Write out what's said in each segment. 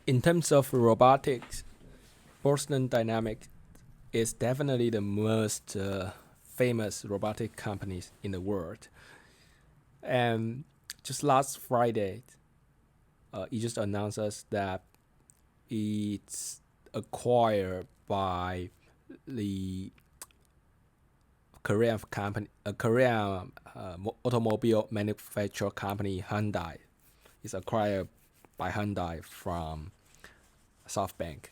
In terms of robotics, Boston Dynamics is definitely the most famous robotic companies in the world. And just last Friday, it just announced us that it's acquired by the Korean company, a Korean automobile manufacturer company Hyundai. It's acquired by Hyundai from SoftBank.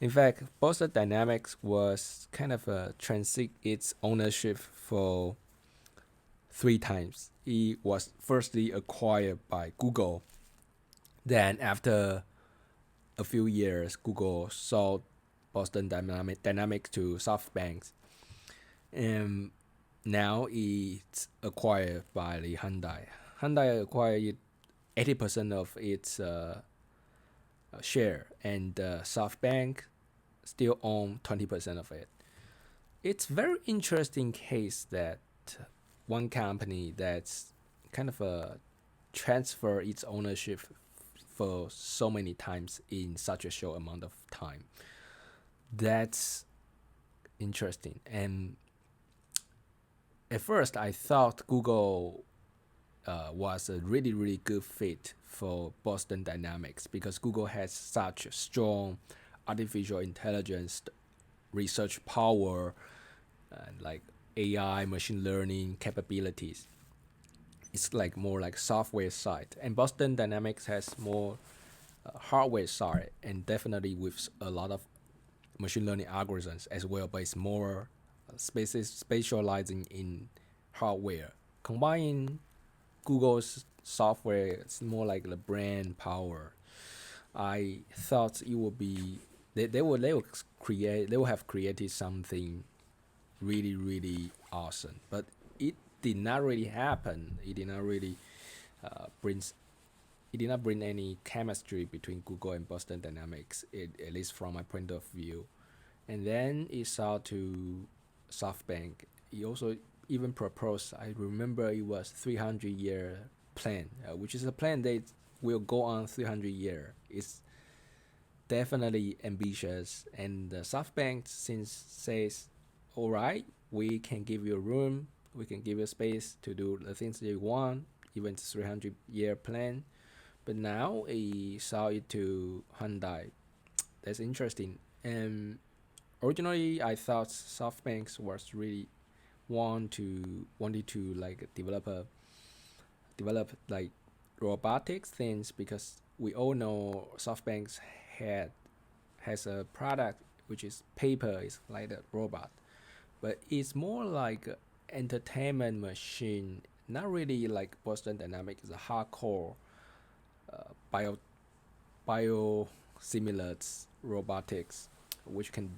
In fact, Boston Dynamics was kind of transit its ownership for three times. It was firstly acquired by Google. Then after a few years, Google sold Dynamics to SoftBank, and now it's acquired by the Hyundai. Hyundai acquired 80% of its share, and SoftBank still own 20% of it. It's very interesting case that one company that's kind of transfer its ownership for so many times in such a short amount of time. That's interesting. And at first, I thought Google was a really, really good fit for Boston Dynamics because Google has such strong artificial intelligence research power and like AI, machine learning capabilities. It's like more like software side, and Boston Dynamics has more hardware side, and definitely with a lot of machine learning algorithms as well, but it's more specializing in hardware. Combining Google's software, it's more like the brand power. I thought it would be they will have created something really really awesome, but it did not really happen. It did not really bring it did not bring any chemistry between Google and Boston Dynamics, at least from my point of view. And then it sold to SoftBank. He also even proposed, I remember it was 300-year plan, which is a plan that will go on 300 years. It's definitely ambitious, and SoftBank since says, all right, we can give you a room, we can give you space to do the things that you want, even 300-year plan. But now he sold it to Hyundai. That's interesting. And originally, I thought SoftBank was really wanted to like develop like robotics things, because we all know SoftBank had has a product which is paper, is like a robot, but it's more like a entertainment machine. Not really like Boston Dynamics is a hardcore bio biosimilars robotics, which can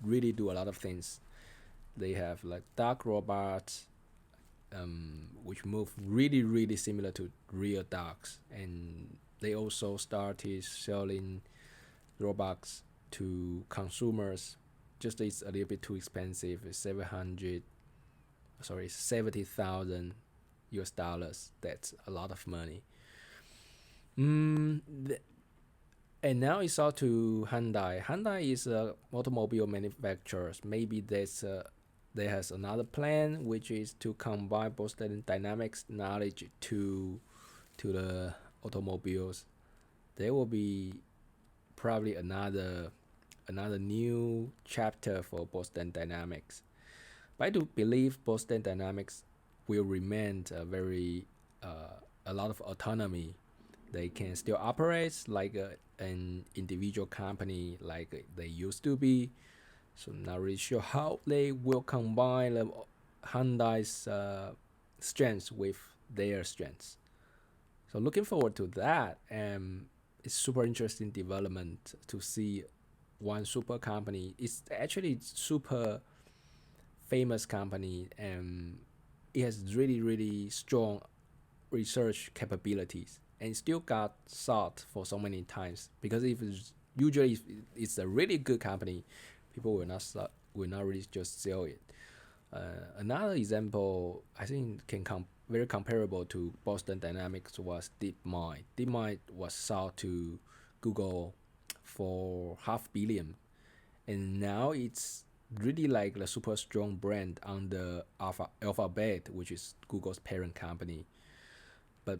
really do a lot of things. They have like dark robots, which move really really similar to real dogs, and they also started selling robots to consumers. Just it's a little bit too expensive. It's 70,000 US dollars. That's a lot of money. Mm, th- and now it's out to Hyundai. Hyundai is a automobile manufacturer. Maybe there has another plan, which is to combine Boston Dynamics knowledge to the automobiles. There will be probably another new chapter for Boston Dynamics. But I do believe Boston Dynamics will remain a lot of autonomy. They can still operate like an individual company like they used to be. So I'm not really sure how they will combine Hyundai's strengths with their strengths. So looking forward to that, and it's super interesting development to see one super company. It's actually super famous company, and it has really really strong research capabilities, and still got sought for so many times, because if it's, usually if it's a really good company, people will not really just sell it. Another example I think can come very comparable to Boston Dynamics was DeepMind. DeepMind was sold to Google for $500 million, and now it's really like the super strong brand on the Alphabet, which is Google's parent company. But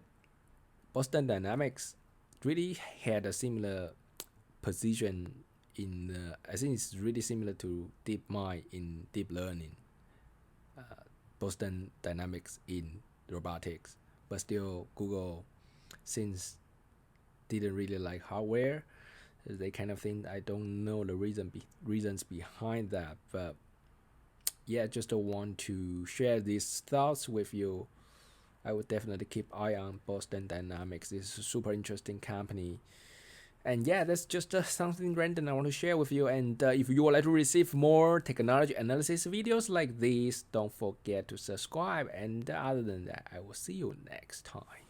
Boston Dynamics really had a similar position in I think it's really similar to DeepMind in deep learning, Boston Dynamics in robotics, but still Google, since didn't really like hardware, they kind of think, I don't know the reasons behind that, but yeah, just want to share these thoughts with you. I would definitely keep eye on Boston Dynamics. It's a super interesting company. And yeah, that's just something random I want to share with you. And if you would like to receive more technology analysis videos like this, don't forget to subscribe. And other than that, I will see you next time.